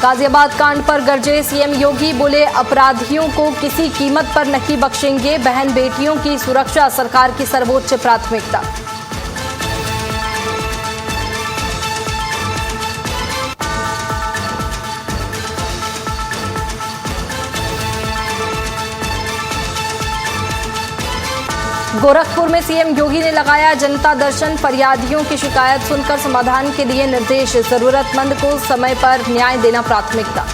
गाजियाबाद कांड पर गरजे सीएम योगी, बोले अपराधियों को किसी कीमत पर नहीं बख्शेंगे, बहन बेटियों की सुरक्षा सरकार की सर्वोच्च प्राथमिकता। गोरखपुर में सीएम योगी ने लगाया जनता दर्शन, फरियादियों की शिकायत सुनकर समाधान के दिए निर्देश, जरूरतमंद को समय पर न्याय देना प्राथमिकता।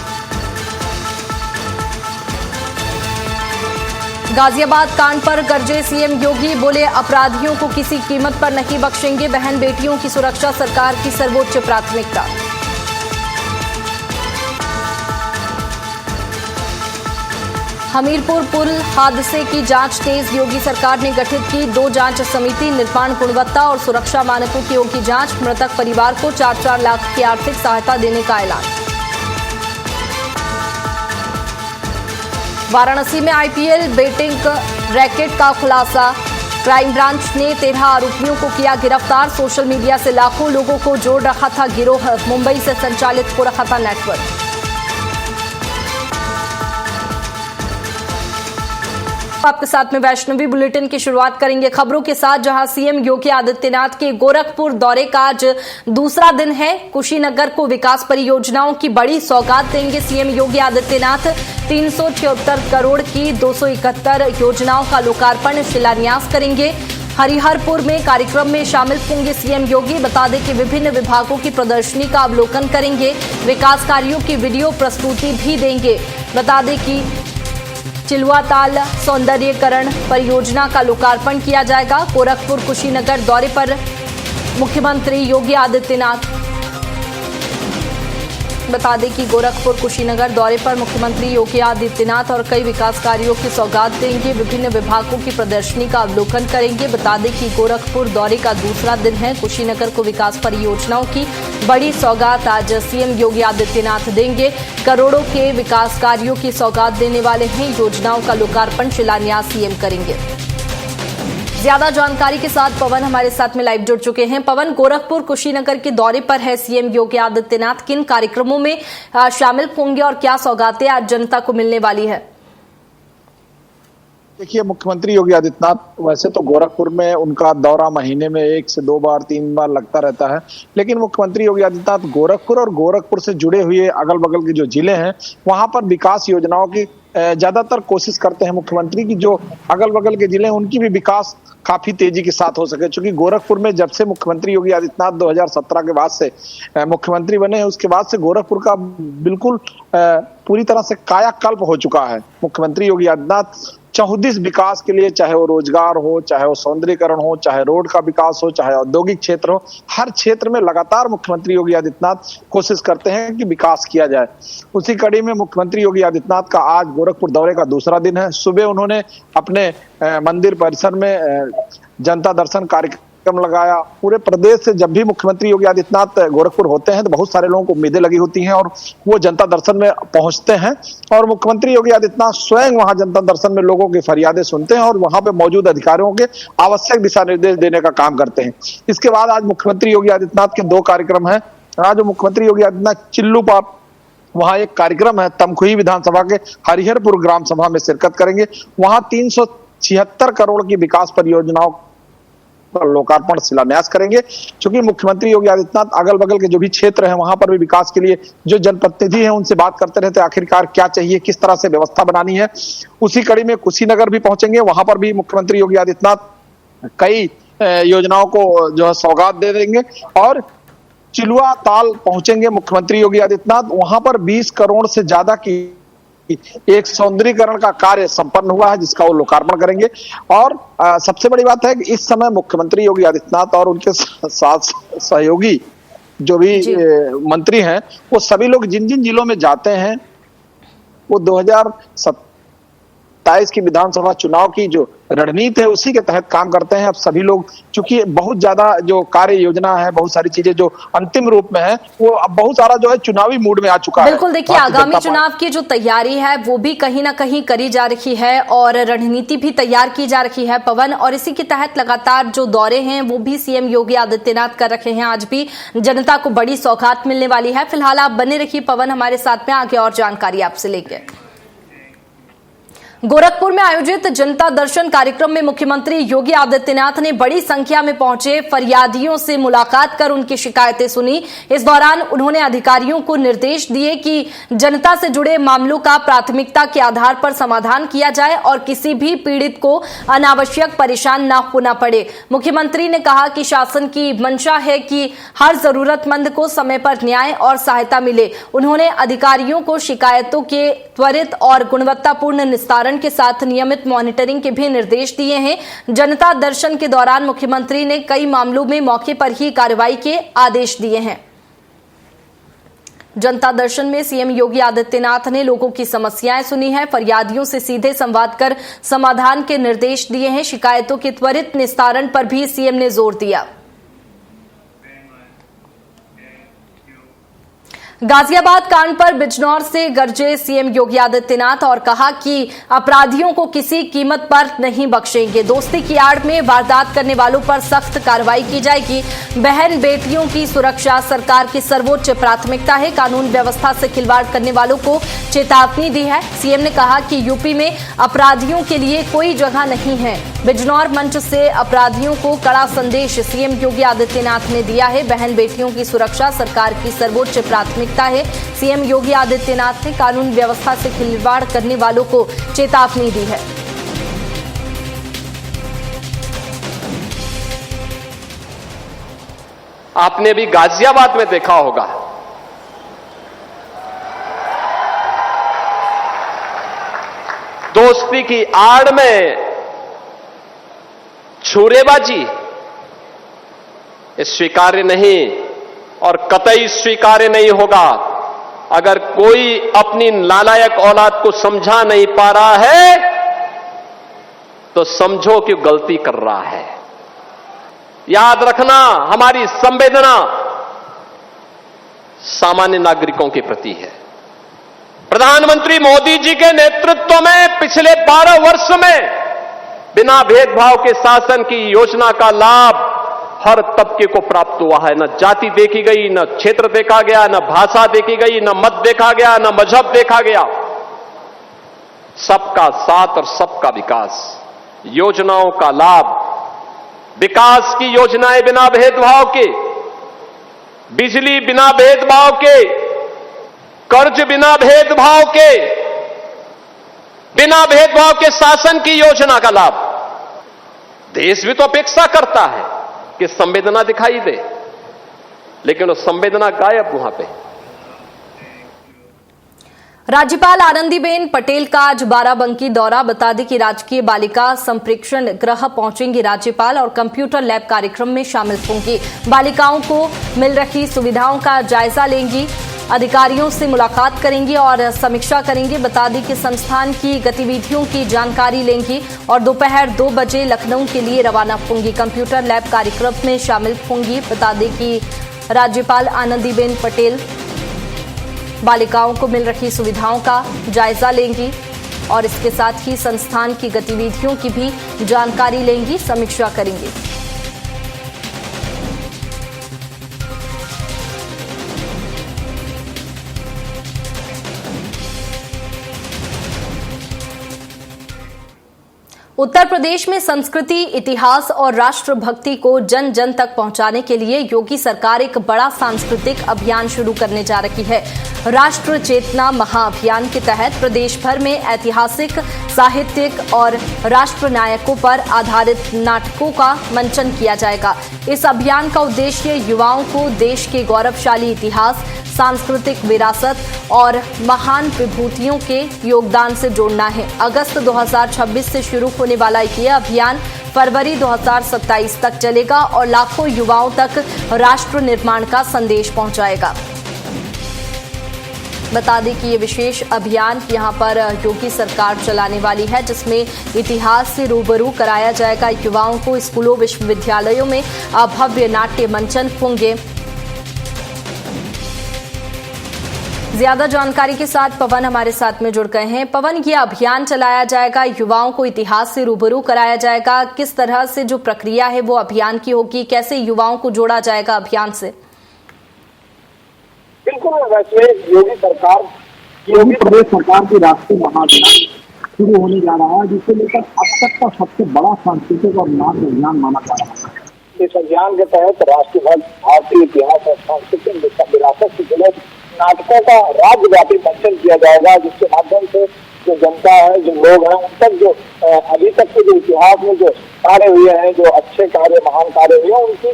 गाजियाबाद कांड पर गरजे सीएम योगी, बोले अपराधियों को किसी कीमत पर नहीं बख्शेंगे, बहन बेटियों की सुरक्षा सरकार की सर्वोच्च प्राथमिकता। हमीरपुर पुल हादसे की जांच तेज, योगी सरकार ने गठित की 2 जांच समिति, निर्माण गुणवत्ता और सुरक्षा मानकों की होगी जांच, मृतक परिवार को 4-4 लाख की आर्थिक सहायता देने का ऐलान। वाराणसी में आईपीएल बेटिंग रैकेट का खुलासा, क्राइम ब्रांच ने 13 आरोपियों को किया गिरफ्तार, सोशल मीडिया से लाखों लोगों को जोड़ रखा था गिरोह, मुंबई से संचालित हो रखा था नेटवर्क। आपके साथ में वैष्णवी बुलेटिन की शुरुआत करेंगे खबरों के साथ, जहां सीएम योगी आदित्यनाथ के गोरखपुर दौरे का आज दूसरा दिन है। कुशीनगर को विकास परियोजनाओं की बड़ी सौगात देंगे सीएम योगी आदित्यनाथ। 376 करोड़ की 271 योजनाओं का लोकार्पण शिलान्यास करेंगे। हरिहरपुर में कार्यक्रम में शामिल होंगे सीएम योगी। बता दें कि विभिन्न विभागों की प्रदर्शनी का अवलोकन करेंगे, विकास कार्यों की वीडियो प्रस्तुति भी देंगे। बता दें कि चिलुआताल सौंदर्यीकरण परियोजना का लोकार्पण किया जाएगा। गोरखपुर कुशीनगर दौरे पर मुख्यमंत्री योगी आदित्यनाथ, बता दें कि गोरखपुर कुशीनगर दौरे पर मुख्यमंत्री योगी आदित्यनाथ और कई विकास कार्यों की सौगात देंगे, विभिन्न विभागों की प्रदर्शनी का अवलोकन करेंगे। बता दें कि गोरखपुर दौरे का दूसरा दिन है। कुशीनगर को विकास परियोजनाओं की बड़ी सौगात आज सीएम योगी आदित्यनाथ देंगे। करोड़ों के विकास कार्यों की सौगात देने वाले हैं। योजनाओं का लोकार्पण शिलान्यास सीएम करेंगे। ज्यादा जानकारी के साथ पवन हमारे साथ में लाइव जुड़ चुके हैं। पवन, गोरखपुर कुशीनगर के दौरे पर है सीएम योगी आदित्यनाथ, किन कार्यक्रमों में शामिल होंगे और क्या सौगातें आज जनता को मिलने वाली है? देखिए, मुख्यमंत्री योगी आदित्यनाथ वैसे तो गोरखपुर में उनका दौरा महीने में 1 से 2 बार 3 बार लगता रहता है, लेकिन मुख्यमंत्री योगी आदित्यनाथ गोरखपुर और गोरखपुर से जुड़े हुए अगल बगल के जो जिले हैं वहां पर विकास योजनाओं की ज्यादातर कोशिश करते हैं मुख्यमंत्री की, जो अगल बगल के जिले हैं उनकी भी विकास काफी तेजी के साथ हो सके। क्योंकि गोरखपुर में जब से मुख्यमंत्री योगी आदित्यनाथ 2017 के बाद से मुख्यमंत्री बने हैं, उसके बाद से गोरखपुर का बिल्कुल पूरी तरह से कायाकल्प हो चुका है। मुख्यमंत्री योगी आदित्यनाथ चहुदिश विकास के लिए, चाहे वो रोजगार हो, चाहे वो सौंदर्यीकरण हो, चाहे रोड का विकास हो, चाहे औद्योगिक क्षेत्र हो, हर क्षेत्र में लगातार मुख्यमंत्री योगी आदित्यनाथ कोशिश करते हैं कि विकास किया जाए। उसी कड़ी में मुख्यमंत्री योगी आदित्यनाथ का आज गोरखपुर दौरे का दूसरा दिन है। सुबह उन्होंने अपने मंदिर परिसर में जनता दर्शन कार्यक्रम लगाया। पूरे प्रदेश से जब भी मुख्यमंत्री योगी आदित्यनाथ गोरखपुर होते हैं तो बहुत सारे लोगों को उम्मीदें लगी होती हैं और वो जनता दर्शन में पहुंचते हैं और मुख्यमंत्री योगी आदित्यनाथ स्वयं वहां जनता दर्शन में लोगों की फरियादें सुनते हैं और वहां पे मौजूद अधिकारियों के आवश्यक दिशा निर्देश देने का काम करते हैं। इसके बाद आज मुख्यमंत्री योगी आदित्यनाथ के 2 कार्यक्रम है। आज मुख्यमंत्री योगी आदित्यनाथ चिल्लू पाप वहां एक कार्यक्रम है, तमकुही विधानसभा के हरिहरपुर ग्राम सभा में शिरकत करेंगे। वहां 376 करोड़ की विकास परियोजनाओं लोकार्पण शिलान्यास करेंगे। क्योंकि मुख्यमंत्री योगी आदित्यनाथ अगल बगल के जो भी क्षेत्र हैं वहां पर भी विकास के लिए जो जनप्रतिनिधि हैं उनसे बात करते रहते हैं, आखिरकार क्या चाहिए, किस तरह से व्यवस्था बनानी है। उसी कड़ी में कुशीनगर भी पहुंचेंगे, वहां पर भी मुख्यमंत्री योगी आदित्यनाथ कई योजनाओं को जो है सौगात दे देंगे। और चिलुआ ताल पहुंचेंगे मुख्यमंत्री योगी आदित्यनाथ, वहां पर 20 करोड़ से ज्यादा की एक सौंदर्यीकरण का कार्य संपन्न हुआ है जिसका वो लोकार्पण करेंगे। और सबसे बड़ी बात है कि इस समय मुख्यमंत्री योगी आदित्यनाथ और उनके साथ सहयोगी जो भी मंत्री हैं वो सभी लोग जिन जिन जिलों में जाते हैं वो 2017 2027 की विधानसभा चुनाव की जो रणनीति है उसी के तहत काम करते हैं। अब सभी लोग, चूंकि बहुत ज्यादा जो कार्य योजना है, बहुत सारी चीजें जो अंतिम रूप में है, वो अब बहुत सारा जो है चुनावी मूड में आ चुका है। बिल्कुल, देखिए आगामी चुनाव की जो तैयारी है वो भी कहीं ना कहीं करी जा रही है और रणनीति भी तैयार की जा रही है पवन, और इसी के तहत लगातार जो दौरे हैं वो भी सीएम योगी आदित्यनाथ कर रखे हैं। आज भी जनता को बड़ी सौगात मिलने वाली है। फिलहाल आप बने रखिए पवन हमारे साथ में, आगे और जानकारी आपसे लेके। गोरखपुर में आयोजित जनता दर्शन कार्यक्रम में मुख्यमंत्री योगी आदित्यनाथ ने बड़ी संख्या में पहुंचे फरियादियों से मुलाकात कर उनकी शिकायतें सुनी। इस दौरान उन्होंने अधिकारियों को निर्देश दिए कि जनता से जुड़े मामलों का प्राथमिकता के आधार पर समाधान किया जाए और किसी भी पीड़ित को अनावश्यक परेशान न होना पड़े। मुख्यमंत्री ने कहा कि शासन की मंशा है कि हर जरूरतमंद को समय पर न्याय और सहायता मिले। उन्होंने अधिकारियों को शिकायतों के त्वरित और गुणवत्तापूर्ण निस्तारण के साथ नियमित मॉनिटरिंग के भी निर्देश दिए हैं। जनता दर्शन के दौरान मुख्यमंत्री ने कई मामलों में मौके पर ही कार्रवाई के आदेश दिए हैं। जनता दर्शन में सीएम योगी आदित्यनाथ ने लोगों की समस्याएं सुनी हैं, फरियादियों से सीधे संवाद कर समाधान के निर्देश दिए हैं। शिकायतों के त्वरित निस्तारण पर भी सीएम ने जोर दिया। गाजियाबाद कांड पर बिजनौर से गरजे सीएम योगी आदित्यनाथ और कहा कि अपराधियों को किसी कीमत पर नहीं बख्शेंगे। दोस्ती की आड़ में वारदात करने वालों पर सख्त कार्रवाई की जाएगी। बहन बेटियों की सुरक्षा सरकार की सर्वोच्च प्राथमिकता है। कानून व्यवस्था से खिलवाड़ करने वालों को चेतावनी दी है। सीएम ने कहा कि यूपी में अपराधियों के लिए कोई जगह नहीं है। बिजनौर मंच से अपराधियों को कड़ा संदेश सीएम योगी आदित्यनाथ ने दिया है। बहन बेटियों की सुरक्षा सरकार की सर्वोच्च प्राथमिकता है। सीएम योगी आदित्यनाथ ने कानून व्यवस्था से खिलवाड़ करने वालों को चेतावनी दी है। आपने भी गाजियाबाद में देखा होगा, दोस्ती की आड़ में छुरेबाजी स्वीकार्य नहीं और कतई स्वीकार्य नहीं होगा। अगर कोई अपनी नालायक औलाद को समझा नहीं पा रहा है तो समझो कि गलती कर रहा है। याद रखना, हमारी संवेदना सामान्य नागरिकों के प्रति है। प्रधानमंत्री मोदी जी के नेतृत्व में पिछले 12 वर्ष में बिना भेदभाव के शासन की योजना का लाभ हर तबके को प्राप्त हुआ है। न जाति देखी गई, न क्षेत्र देखा गया, न भाषा देखी गई, न मत देखा गया, न मजहब देखा गया। सबका साथ और सबका विकास, योजनाओं का लाभ, विकास की योजनाएं बिना भेदभाव के, बिजली बिना भेदभाव के, कर्ज बिना भेदभाव के, बिना भेदभाव के शासन की योजना का लाभ। देश भी तो अपेक्षा करता है कि संवेदना दिखाई दे, लेकिन वो संवेदना गायब वहां पे। राज्यपाल आनंदीबेन पटेल का आज बाराबंकी दौरा। बता दें कि राजकीय बालिका संप्रेक्षण गृह पहुंचेंगी राज्यपाल और कंप्यूटर लैब कार्यक्रम में शामिल होंगी। बालिकाओं को मिल रही सुविधाओं का जायजा लेंगी, अधिकारियों से मुलाकात करेंगी और समीक्षा करेंगी। बता दें कि संस्थान की गतिविधियों की जानकारी लेंगी और दोपहर 2 बजे लखनऊ के लिए रवाना होंगी। कंप्यूटर लैब कार्यक्रम में शामिल होंगी। बता दें कि राज्यपाल आनंदीबेन पटेल बालिकाओं को मिल रही सुविधाओं का जायजा लेंगी और इसके साथ ही संस्थान की गतिविधियों की भी जानकारी लेंगी, समीक्षा करेंगी। उत्तर प्रदेश में संस्कृति, इतिहास और राष्ट्रभक्ति को जन जन तक पहुंचाने के लिए योगी सरकार एक बड़ा सांस्कृतिक अभियान शुरू करने जा रही है। राष्ट्र चेतना महाअभियान के तहत प्रदेश भर में ऐतिहासिक, साहित्यिक और राष्ट्र नायकों पर आधारित नाटकों का मंचन किया जाएगा। इस अभियान का उद्देश्य युवाओं को देश के गौरवशाली इतिहास, सांस्कृतिक विरासत और महान विभूतियों के योगदान से जोड़ना है। अगस्त 2026 से शुरू होने वाला यह अभियान फरवरी 2027 तक चलेगा और लाखों युवाओं तक राष्ट्र निर्माण का संदेश पहुंचाएगा। बता दें कि ये विशेष अभियान यहाँ पर योगी सरकार चलाने वाली है, जिसमें इतिहास से रूबरू कराया जाएगा युवाओं को। स्कूलों विश्वविद्यालयों में भव्य नाट्य मंचन होंगे। ज्यादा जानकारी के साथ पवन हमारे साथ में जुड़ गए हैं। पवन, ये अभियान चलाया जाएगा, युवाओं को इतिहास से रूबरू कराया जाएगा, किस तरह से जो प्रक्रिया है वो अभियान की होगी, कैसे युवाओं को जोड़ा जाएगा अभियान से? बिल्कुल, वैसे योगी प्रदेश सरकार की राष्ट्रीय महाअभियान शुरू होने जा रहा है, जिसको लेकर अब तक का सबसे बड़ा सांस्कृतिक और नाट्य अभियान माना जा रहा है। इस अभियान के तहत राष्ट्रभक्त भारतीय इतिहास और सांस्कृतिक विरासत से जुड़े नाटकों का राज्यव्यापी मंचन किया जाएगा, जिसके माध्यम से जो जनता है, जो लोग हैं, उन तक जो अभी तक के जो इतिहास में जो कार्य हुए हैं, जो अच्छे कार्य, महान कार्य हुए हैं, उनकी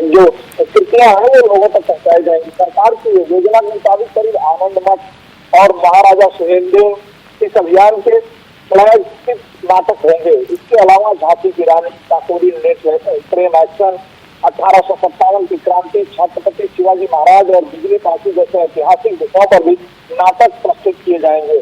जो कृतियां हैं वो लोगों तक पहुंचाई जाएंगी। सरकार की योजना के मुताबिक करीब आनंद मठ और महाराजा सुहेलदेव इस अभियान के फ्लैगशिप नाटक होंगे। इसके अलावा झांसी की रानी, काकोरी नृत्य, प्रेम एक्शन, 1857 की क्रांति, छत्रपति शिवाजी महाराज और बिजली फांसी जैसे ऐतिहासिक विषयों पर भी नाटक प्रस्तुत किए जाएंगे।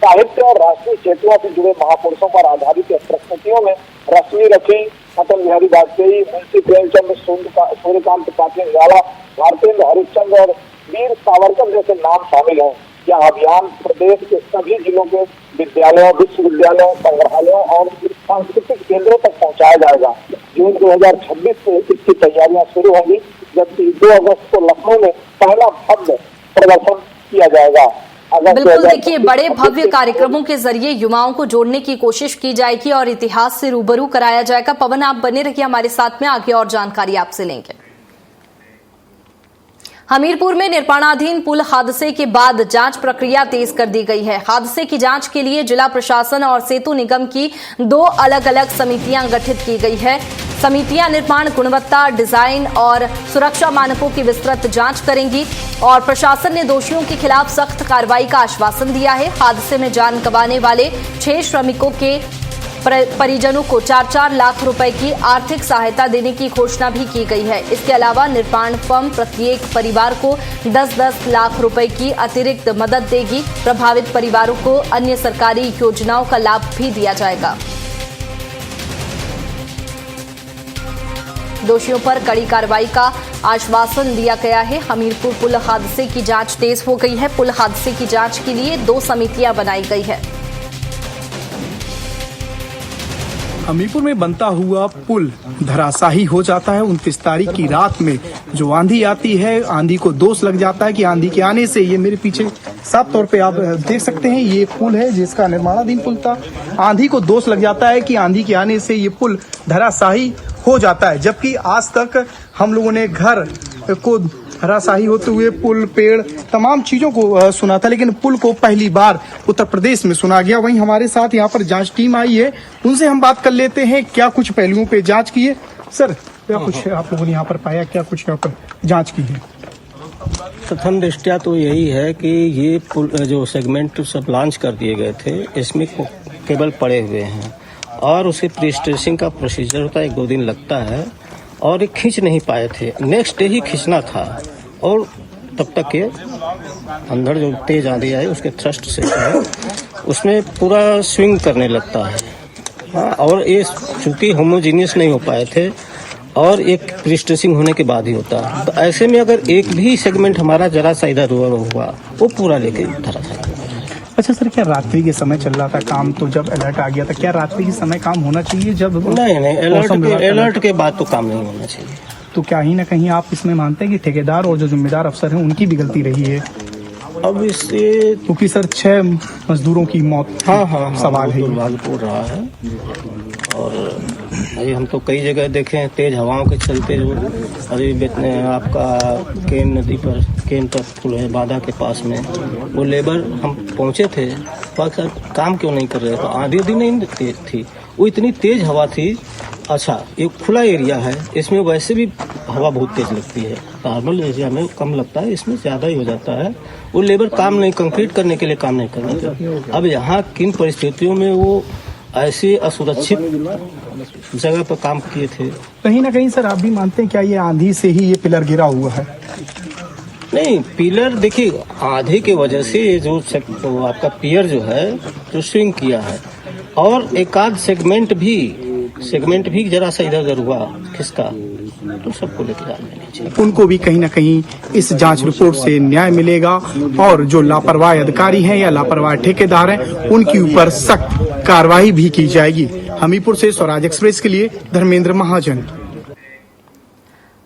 साहित्य और राष्ट्रीय चेतना से जुड़े महापुरुषों पर आधारित प्रस्तुतियों में रश्मि रखी, अटल बिहारी वाजपेयी, मुंशी प्रेमचंद, सूर्यकांत त्रिपाठी निराला, भारतेंद्र हरिश्चंद्र और वीर सावरकर जैसे नाम शामिल हैं। यह अभियान प्रदेश के सभी जिलों के विद्यालयों, विश्वविद्यालयों, संग्रहालयों और सांस्कृतिक केंद्रों तक पहुंचाया जाएगा। जून 2026 से इसकी तैयारियां शुरू होंगी, जबकि 2 अगस्त को लखनऊ में पहला भव्य प्रदर्शन किया जाएगा। बिल्कुल, देखिए, बड़े भव्य कार्यक्रमों के जरिए युवाओं को जोड़ने की कोशिश की जाएगी और इतिहास से रूबरू कराया जाएगा। पवन, आप बने रहिए हमारे साथ में, आगे और जानकारी आपसे लेंगे। हमीरपुर में निर्माणाधीन पुल हादसे के बाद जांच प्रक्रिया तेज कर दी गई है। हादसे की जांच के लिए जिला प्रशासन और सेतु निगम की 2 अलग अलग समितियां गठित की गई है। समितियां निर्माण गुणवत्ता, डिजाइन और सुरक्षा मानकों की विस्तृत जांच करेंगी और प्रशासन ने दोषियों के खिलाफ सख्त कार्रवाई का आश्वासन दिया है। हादसे में जान गंवाने वाले 6 श्रमिकों के परिजनों को 4-4 लाख रुपए की आर्थिक सहायता देने की घोषणा भी की गई है। इसके अलावा निर्माण फर्म प्रत्येक परिवार को 10-10 लाख रुपए की अतिरिक्त मदद देगी। प्रभावित परिवारों को अन्य सरकारी योजनाओं का लाभ भी दिया जाएगा। दोषियों पर कड़ी कार्रवाई का आश्वासन दिया गया है। हमीरपुर पुल हादसे की जांच तेज हो गई है। पुल हादसे की जांच के लिए 2 समितियां बनाई गई है। हमीरपुर में बनता हुआ पुल धराशाही हो जाता है। 29 तारीख की रात में जो आंधी आती है, आंधी को दोष लग जाता है कि आंधी के आने से, ये मेरे पीछे साफ तौर पे आप देख सकते हैं, ये पुल है जिसका निर्माणाधीन पुल था। आंधी को दोष लग जाता है कि आंधी के आने से ये पुल धराशाही हो जाता है, जबकि आज तक हम लोगों ने घर को धराशाही होते हुए पुल, पेड़, तमाम चीजों को सुना था, लेकिन पुल को पहली बार उत्तर प्रदेश में सुना गया। वहीं हमारे साथ यहाँ पर जांच टीम आई है, उनसे हम बात कर लेते हैं क्या कुछ पहलुओं पे जांच की है। सर, क्या कुछ आप लोगों ने यहाँ पर पाया, क्या कुछ यहाँ पर जांच की है? प्रथम दृष्टया तो यही है कि ये पुल जो सेगमेंट सब लॉन्च कर दिए गए थे, इसमें केबल पड़े हुए हैं और उसके प्री स्ट्रेसिंग का प्रोसीजर होता है, 1-2 दिन लगता है और ये खींच नहीं पाए थे। नेक्स्ट डे ही खींचना था और तब तक के अंदर जो तेज आंधी आई उसके थ्रस्ट से है उसमें पूरा स्विंग करने लगता है। हाँ, और ये चूंकि होमोजीनियस नहीं हो पाए थे और एक प्री स्ट्रेसिंग होने के बाद ही होता है, तो ऐसे में अगर एक भी सेगमेंट हमारा जरा सा इधर उधर हुआ वो पूरा लेके धरा था। अच्छा सर, क्या रात्रि के समय चल रहा था काम? तो जब अलर्ट आ गया था, क्या रात्रि के समय काम होना चाहिए? जब नहीं, अलर्ट के बाद तो काम नहीं होना चाहिए। तो क्या ही ना कहीं आप इसमें मानते हैं कि ठेकेदार और जो जिम्मेदार अफसर हैं उनकी भी गलती रही है? अब इससे क्योंकि सर 6 मजदूरों की मौत सवाल है, दुर्भाग्यपूर्ण रहा है। और अभी हम तो कई जगह देखे हैं तेज हवाओं के चलते, जो अभी आपका केन नदी पर, केन तक पुल है बाधा के पास में, वो लेबर हम पहुंचे थे, सर काम क्यों नहीं कर रहे? तो आंधी नहीं तेज थी, वो इतनी तेज हवा थी। अच्छा, ये खुला एरिया है, इसमें वैसे भी हवा बहुत तेज लगती है, नॉर्मल एरिया में कम लगता है, इसमें ज्यादा ही हो जाता है। वो लेबर काम नहीं, कंक्रीट करने के लिए काम नहीं करना। अब यहाँ किन परिस्थितियों में वो ऐसी असुरक्षित जगह पर काम किए थे? कहीं ना कहीं सर आप भी मानते हैं क्या ये आंधी से ही ये पिलर गिरा हुआ है? नहीं, पिलर देखिए आधे के वजह से ये जो आपका पियर जो है जो स्विंग किया है, और एक आध सेगमेंट भी जरा सा इधर उधर हुआ किसका, तो सबको लेकर जाना चाहिए। उनको भी कहीं न कहीं इस जांच रिपोर्ट से न्याय मिलेगा और जो लापरवाह अधिकारी हैं या लापरवाह ठेकेदार हैं उनके ऊपर सख्त कार्रवाई भी की जाएगी। हमीरपुर से स्वराज एक्सप्रेस के लिए धर्मेंद्र महाजन।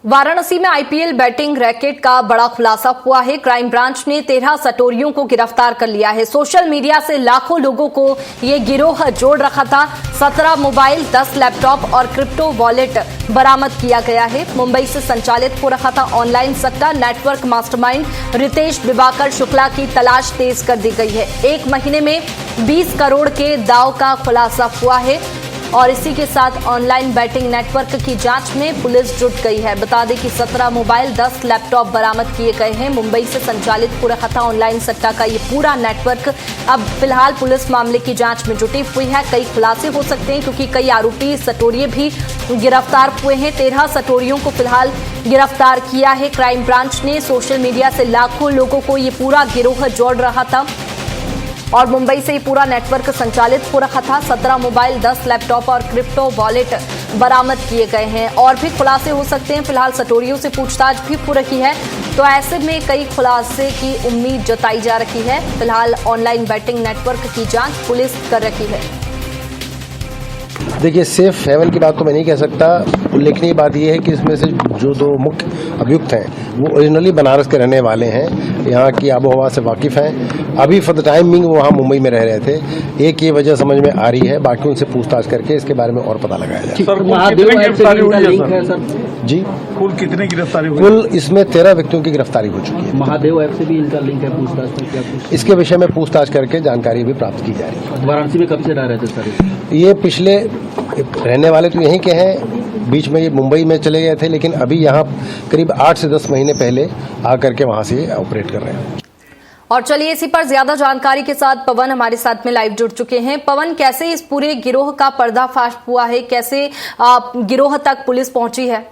वाराणसी में आईपीएल बैटिंग रैकेट का बड़ा खुलासा हुआ है। क्राइम ब्रांच ने 13 सटोरियों को गिरफ्तार कर लिया है। सोशल मीडिया से लाखों लोगों को ये गिरोह जोड़ रखा था। 17 मोबाइल, 10 लैपटॉप और क्रिप्टो वॉलेट बरामद किया गया है। मुंबई से संचालित हो रहा था ऑनलाइन सट्टा नेटवर्क मास्टरमाइंड रितेश दिवाकर शुक्ला की तलाश तेज कर दी गई है। एक महीने में 20 करोड़ के दांव का खुलासा हुआ है और इसी के साथ ऑनलाइन बैटिंग नेटवर्क की जांच में पुलिस जुट गई है। बता दें कि 17 मोबाइल, 10 लैपटॉप बरामद किए गए हैं। मुंबई से संचालित हो रहा था ऑनलाइन सट्टा का ये पूरा नेटवर्क अब फिलहाल पुलिस मामले की जांच में जुटी हुई है। कई खुलासे हो सकते हैं क्योंकि कई आरोपी सटोरिये भी गिरफ्तार हुए हैं। 13 सटोरियों को फिलहाल गिरफ्तार किया है क्राइम ब्रांच ने। सोशल मीडिया से लाखों लोगों को ये पूरा गिरोह जोड़ रहा था और मुंबई से ही पूरा नेटवर्क संचालित हो रहा था। 17 मोबाइल, 10 लैपटॉप और क्रिप्टो वॉलेट बरामद किए गए हैं और भी खुलासे हो सकते हैं। फिलहाल सटोरियों से पूछताछ भी हो रही है, तो ऐसे में कई खुलासे की उम्मीद जताई जा रही है। फिलहाल ऑनलाइन बैटिंग नेटवर्क की जांच पुलिस कर रही है। देखिए, सेफ हेवन की बात तो मैं नहीं कह सकता। उल्लेखनीय बात यह है कि इसमें से जो 2 मुख्य अभियुक्त हैं वो ओरिजिनली बनारस के रहने वाले हैं, यहाँ की आबोहवा से वाकिफ हैं। अभी फॉर द टाइम बिंग वो वहाँ मुंबई में रह रहे थे। एक ये वजह समझ में आ रही है, बाकी उनसे पूछताछ करके इसके बारे में और पता लगाया जाए। जी, कुल कितने गिरफ्तारी हुई? कुल इसमें 13 व्यक्तियों की गिरफ्तारी हो चुकी है। महादेव ऐप से भी इनका लिंक है, पूछताछ में क्या कुछ इसके विषय में पूछताछ करके जानकारी भी प्राप्त की जा रही है। वाराणसी में कब से रह रहे थे सर? ये पिछले रहने वाले तो यहीं के हैं, बीच में ये मुंबई में चले गए थे, लेकिन अभी यहाँ करीब 8 से 10 महीने पहले आकर के वहाँ से ऑपरेट कर रहे हैं। और चलिए इसी पर ज्यादा जानकारी के साथ पवन हमारे साथ में लाइव जुड़ चुके हैं। पवन, कैसे इस पूरे गिरोह का पर्दाफाश हुआ है, कैसे गिरोह तक पुलिस पहुंची है?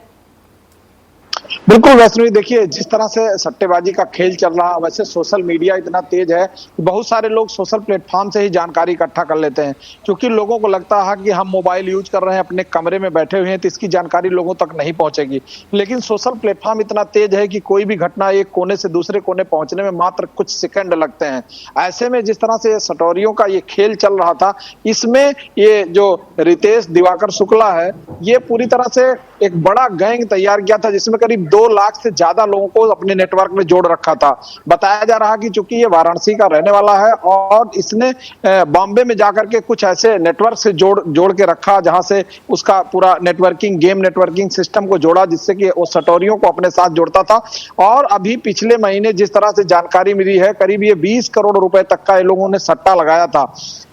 बिल्कुल वैष्णवी, देखिए जिस तरह से सट्टेबाजी का खेल चल रहा है, वैसे सोशल मीडिया इतना तेज है कि बहुत सारे लोग सोशल प्लेटफॉर्म से ही जानकारी इकट्ठा कर लेते हैं, क्योंकि लोगों को लगता है कि हम मोबाइल यूज कर रहे हैं, अपने कमरे में बैठे हुए हैं, तो इसकी जानकारी लोगों तक नहीं पहुंचेगी। लेकिन सोशल प्लेटफॉर्म इतना तेज है कि कोई भी घटना एक कोने से दूसरे कोने पहुंचने में मात्र कुछ सेकंड लगते हैं। ऐसे में जिस तरह से सटोरियों का ये खेल चल रहा था, इसमें ये जो रितेश दिवाकर शुक्ला है, ये पूरी तरह से एक बड़ा गैंग तैयार किया था, जिसमें करीब 2 लाख से ज्यादा लोगों को अपने नेटवर्क में जोड़ रखा था। बताया जा रहा कि चूंकि ये वाराणसी का रहने वाला है और इसने बॉम्बे में जाकर के कुछ ऐसे नेटवर्क से जोड़ के रखा, जहां से उसका पूरा नेटवर्किंग, गेम नेटवर्किंग सिस्टम को जोड़ा, जिससे कि वो सटोरियों को अपने साथ जोड़ता था। और अभी पिछले महीने जिस तरह से जानकारी मिली है, करीब ये 20 करोड़ रुपए तक का ये लोगों ने सट्टा लगाया था।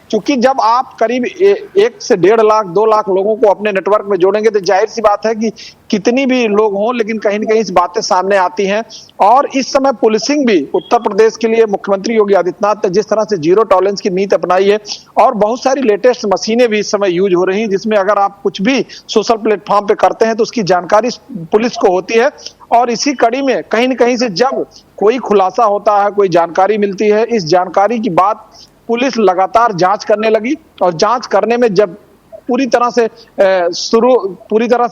क्योंकि जब आप करीब 1 से 1.5 लाख 2 लाख लोगों को अपने नेटवर्क में जोड़ेंगे, तो जाहिर सी बात है कि कितनी भी लोग हों, लेकिन कहीं न कहीं इस बातें सामने आती हैं। और इस समय पुलिसिंग भी उत्तर प्रदेश के लिए मुख्यमंत्री योगी आदित्यनाथ ने जिस तरह से जीरो टॉलरेंस की नीति अपनाई है, और बहुत सारी लेटेस्ट मशीनें भी इस समय यूज हो रही हैं, जिसमें अगर आप कुछ भी सोशल प्लेटफॉर्म पे करते हैं तो उसकी जानकारी पुलिस को होती है। और इसी कड़ी में कहीं न कहीं से जब कोई खुलासा होता है, कोई जानकारी मिलती है, इस जानकारी की बात पुलिस लगातार जांच करने लगी। और जांच करने में जब पूरी तरह से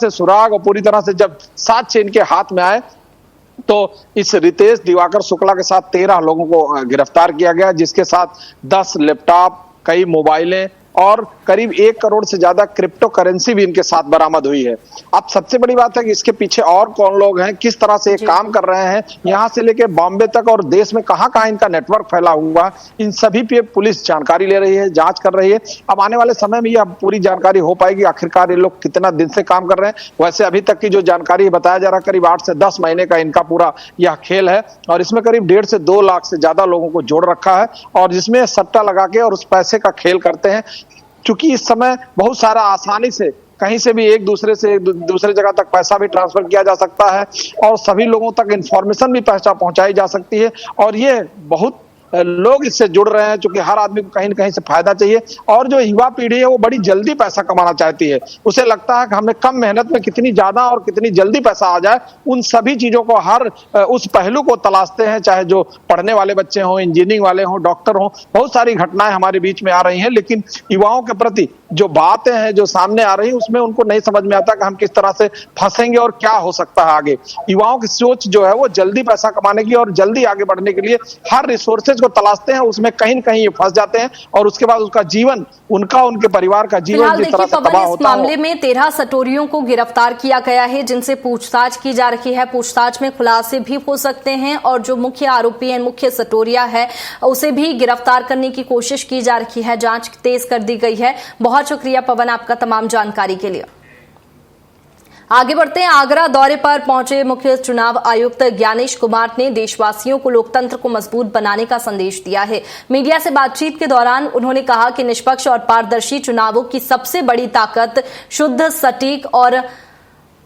सुराग और पूरी तरह से जब साक्ष्य इनके हाथ में आए, तो इस रितेश दिवाकर शुक्ला के साथ 13 लोगों को गिरफ्तार किया गया, जिसके साथ 10 लैपटॉप, कई मोबाइलें और करीब 1 करोड़ से ज्यादा क्रिप्टो करेंसी भी इनके साथ बरामद हुई है। अब सबसे बड़ी बात है कि इसके पीछे और कौन लोग हैं, किस तरह से ये काम कर रहे हैं, यहाँ से लेके बॉम्बे तक और देश में कहां कहां इनका नेटवर्क फैला हुआ, इन सभी पे पुलिस जानकारी ले रही है, जांच कर रही है। अब आने वाले समय में यह पूरी जानकारी हो पाएगी आखिरकार ये लोग कितना दिन से काम कर रहे हैं। वैसे अभी तक की जो जानकारी बताया जा रहा है, करीब 8 से 10 महीने का इनका पूरा यह खेल है, और इसमें करीब 1.5 से 2 लाख से ज्यादा लोगों को जोड़ रखा है, और जिसमें सट्टा लगा के और उस पैसे का खेल करते हैं। क्योंकि इस समय बहुत सारा आसानी से कहीं से भी एक दूसरे जगह तक पैसा भी ट्रांसफर किया जा सकता है, और सभी लोगों तक इंफॉर्मेशन भी पहुंचाई जा सकती है। और ये बहुत लोग इससे जुड़ रहे हैं, क्योंकि हर आदमी को कहीं न कहीं से फायदा चाहिए। और जो युवा पीढ़ी है वो बड़ी जल्दी पैसा कमाना चाहती है, उसे लगता है कि हमें कम मेहनत में कितनी ज्यादा और कितनी जल्दी पैसा आ जाए। उन सभी चीजों को, हर उस पहलू को तलाशते हैं, चाहे जो पढ़ने वाले बच्चे हों, इंजीनियरिंग वाले हों, डॉक्टर हों। बहुत सारी घटनाएं हमारे बीच में आ रही हैं, लेकिन युवाओं के प्रति जो बातें हैं जो सामने आ रही हैं उसमें उनको नहीं समझ में आता कि हम किस तरह से फंसेंगे और क्या हो सकता है आगे। युवाओं की सोच जो है वो जल्दी पैसा कमाने की और जल्दी आगे बढ़ने के लिए हर रिसोर्सेज को तलाशते हैं, उसमें कहीं न कहीं ये फंस जाते हैं और उसके बाद उसका जीवन, उनके परिवार का जीवन जिस तरह से तबाह होता है। मामले में 13 सटोरियों को गिरफ्तार किया गया है, जिनसे पूछताछ की जा रही है। पूछताछ में खुलासे भी हो सकते हैं और जो मुख्य आरोपी है, मुख्य सटोरिया है, उसे भी गिरफ्तार करने की कोशिश की जा रही है। जांच तेज कर दी गई है। बहुत शुक्रिया पवन आपका तमाम जानकारी के लिए। आगे बढ़ते हैं। आगरा दौरे पर पहुंचे मुख्य चुनाव आयुक्त ज्ञानेश कुमार ने देशवासियों को लोकतंत्र को मजबूत बनाने का संदेश दिया है। मीडिया से बातचीत के दौरान उन्होंने कहा कि निष्पक्ष और पारदर्शी चुनावों की सबसे बड़ी ताकत शुद्ध, सटीक और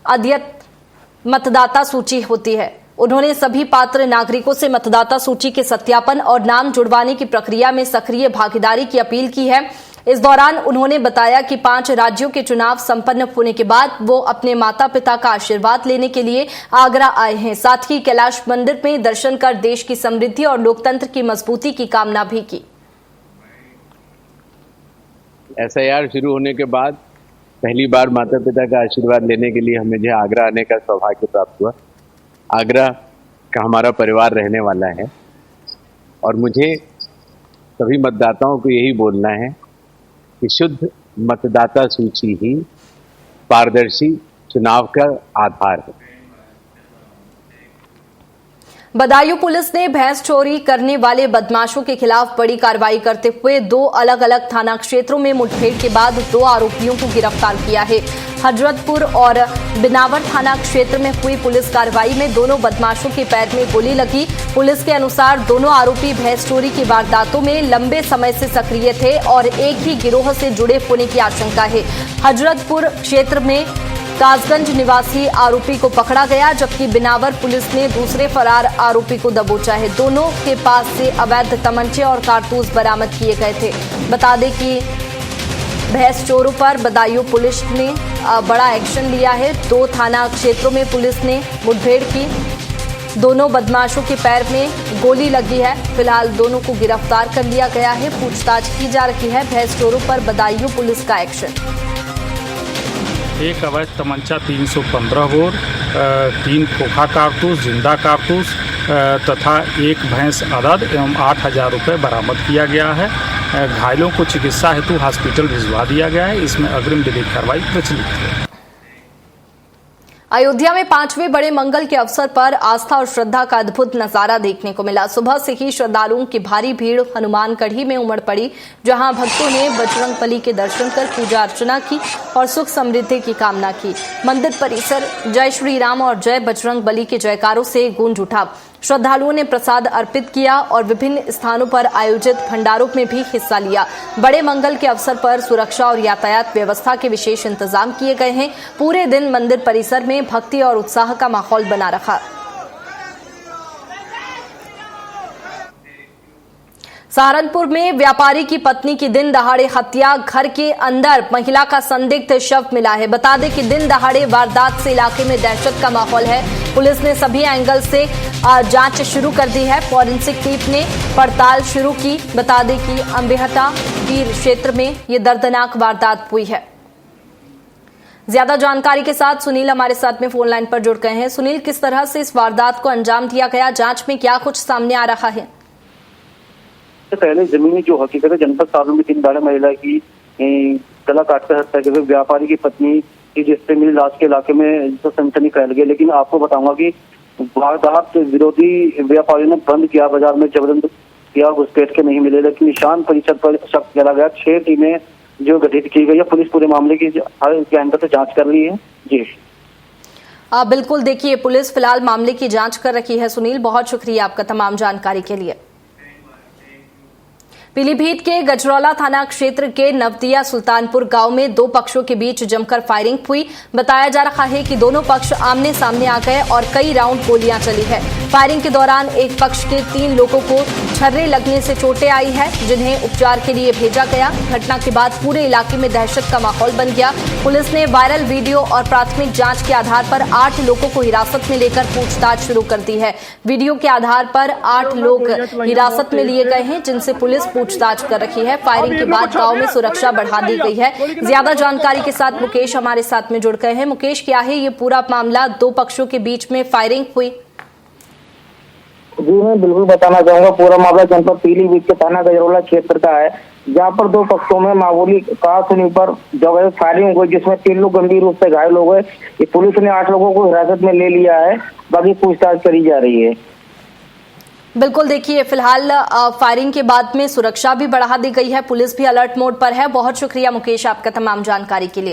अद्यत मतदाता सूची होती है। उन्होंने सभी पात्र नागरिकों से मतदाता सूची के सत्यापन और नाम जुड़वाने की प्रक्रिया में सक्रिय भागीदारी की अपील की है। इस दौरान उन्होंने बताया कि 5 राज्यों के चुनाव संपन्न होने के बाद वो अपने माता पिता का आशीर्वाद लेने के लिए आगरा आए हैं। साथ ही कैलाश मंदिर में दर्शन कर देश की समृद्धि और लोकतंत्र की मजबूती की कामना भी की। SIR शुरू होने के बाद पहली बार माता पिता का आशीर्वाद लेने के लिए हमें जो आगरा आने का सौभाग्य प्राप्त हुआ। आगरा का हमारा परिवार रहने वाला है और मुझे सभी मतदाताओं को यही बोलना है कि शुद्ध मतदाता सूची ही पारदर्शी चुनाव का आधार है। बदायूं पुलिस ने भैंस चोरी करने वाले बदमाशों के खिलाफ बड़ी कार्रवाई करते हुए 2 अलग अलग थाना क्षेत्रों में मुठभेड़ के बाद 2 आरोपियों को गिरफ्तार किया है। हजरतपुर और बिनावर थाना क्षेत्र में हुई पुलिस कार्रवाई में दोनों बदमाशों के पैर में गोली लगी। पुलिस के अनुसार दोनों आरोपी भैंस चोरी की वारदातों में लंबे समय से सक्रिय थे और एक ही गिरोह से जुड़े होने की आशंका है। हजरतपुर क्षेत्र में कासगंज निवासी आरोपी को पकड़ा गया, जबकि बिनावर पुलिस ने दूसरे फरार आरोपी को दबोचा है। दोनों के पास से अवैध तमंचे और कारतूस बरामद किए गए थे। बता दें कि भैंस चोरों पर बदायूं पुलिस ने बड़ा एक्शन लिया है। 2 थाना क्षेत्रों में पुलिस ने मुठभेड़ की। दोनों बदमाशों के पैर में गोली लगी है। फिलहाल दोनों को गिरफ्तार कर लिया गया है। पूछताछ की जा रही है। भैंस चोरों पर बदायूं पुलिस का एक्शन। एक अवैध तमंचा 315 बोर, 3 खोखा कारतूस, जिंदा कारतूस तथा 1 भैंस अदद एवं 8,000 रुपये बरामद किया गया है। घायलों को चिकित्सा हेतु हॉस्पिटल भिजवा दिया गया है। इसमें अग्रिम विधिक कार्रवाई प्रचलित है। अयोध्या में 5वें बड़े मंगल के अवसर पर आस्था और श्रद्धा का अद्भुत नजारा देखने को मिला। सुबह से ही श्रद्धालुओं की भारी भीड़ हनुमानगढ़ी में उमड़ पड़ी, जहां भक्तों ने बजरंगबली के दर्शन कर पूजा अर्चना की और सुख समृद्धि की कामना की। मंदिर परिसर जय श्री राम और जय बजरंगबली के जयकारों से गूंज उठा। श्रद्धालुओं ने प्रसाद अर्पित किया और विभिन्न स्थानों पर आयोजित भंडारों में भी हिस्सा लिया। बड़े मंगल के अवसर पर सुरक्षा और यातायात व्यवस्था के विशेष इंतजाम किए गए हैं। पूरे दिन मंदिर परिसर में भक्ति और उत्साह का माहौल बना रहा। सहारनपुर में व्यापारी की पत्नी की दिन दहाड़े हत्या, घर के अंदर महिला का संदिग्ध शव मिला है। बता दें कि दिन दहाड़े वारदात से इलाके में दहशत का माहौल है। पुलिस ने सभी एंगल से जांच शुरू कर दी है। फॉरेंसिक टीम ने पड़ताल शुरू की। बता दें कि अंबेहटा पीर क्षेत्र में ये दर्दनाक वारदात हुई है। ज्यादा जानकारी के साथ सुनील हमारे साथ में फोन लाइन पर जुड़ गए हैं। सुनील, किस तरह से इस वारदात को अंजाम दिया गया, जांच में क्या कुछ सामने आ रहा है? पहले जमीनी जो हकीकत है, जनपद सारण में 3 दाढ़े महिला की गला काटकर हत्या की व्यापारी की पत्नी की, जिससे मिली लाश के इलाके में तो सनसनी फैल गई। लेकिन आपको बताऊंगा कि वारदात विरोधी व्यापारियों ने बंद किया, बाजार में जबरदस्त किया, घुसपैठ के नहीं मिले, लेकिन निशान परिसर पर शक चला गया। 6 टीमें जो गठित की गई है, पुलिस पूरे मामले की हर एंगल से जांच कर रही है। जी बिल्कुल, देखिए पुलिस फिलहाल मामले की जांच कर रही है। सुनील, बहुत शुक्रिया आपका तमाम जानकारी के लिए। पीलीभीत के गजरौला थाना क्षेत्र के नवदिया सुल्तानपुर गांव में दो पक्षों के बीच जमकर फायरिंग हुई। बताया जा रहा है कि दोनों पक्ष आमने सामने आ गए और कई राउंड गोलियां चली है। फायरिंग के दौरान एक पक्ष के 3 लोगों को छर्रे लगने से चोटें आई है, जिन्हें उपचार के लिए भेजा गया। घटना के बाद पूरे इलाके में दहशत का माहौल बन गया। पुलिस ने वायरल वीडियो और प्राथमिक जांच के आधार पर 8 लोगों को हिरासत में लेकर पूछताछ शुरू कर दी है। वीडियो के आधार पर 8 लोग हिरासत में लिए गए हैं, जिनसे पुलिस पूछताछ कर रही है। फायरिंग के बाद गांव में सुरक्षा बढ़ा दी गई है। ज्यादा जानकारी के साथ मुकेश हमारे साथ में जुड़ गए हैं। मुकेश, क्या है ये पूरा मामला? दो पक्षों के बीच में फायरिंग हुई। जी मैं बिल्कुल बताना चाहूंगा। पूरा मामला जनपद पीलीभीत के थाना गजरौला क्षेत्र का है, जहां पर दो पक्षों में मामूली कहा सुनी पर जब फायरिंग हुई, जिसमें 3 लोग गंभीर रूप से घायल हो गए। पुलिस ने 8 लोगों को हिरासत में ले लिया है, बाकी पूछताछ करी जा रही है। बिल्कुल, देखिए फिलहाल फायरिंग के बाद में सुरक्षा भी बढ़ा दी गई है, पुलिस भी अलर्ट मोड पर है। बहुत शुक्रिया मुकेश आपका तमाम जानकारी के लिए।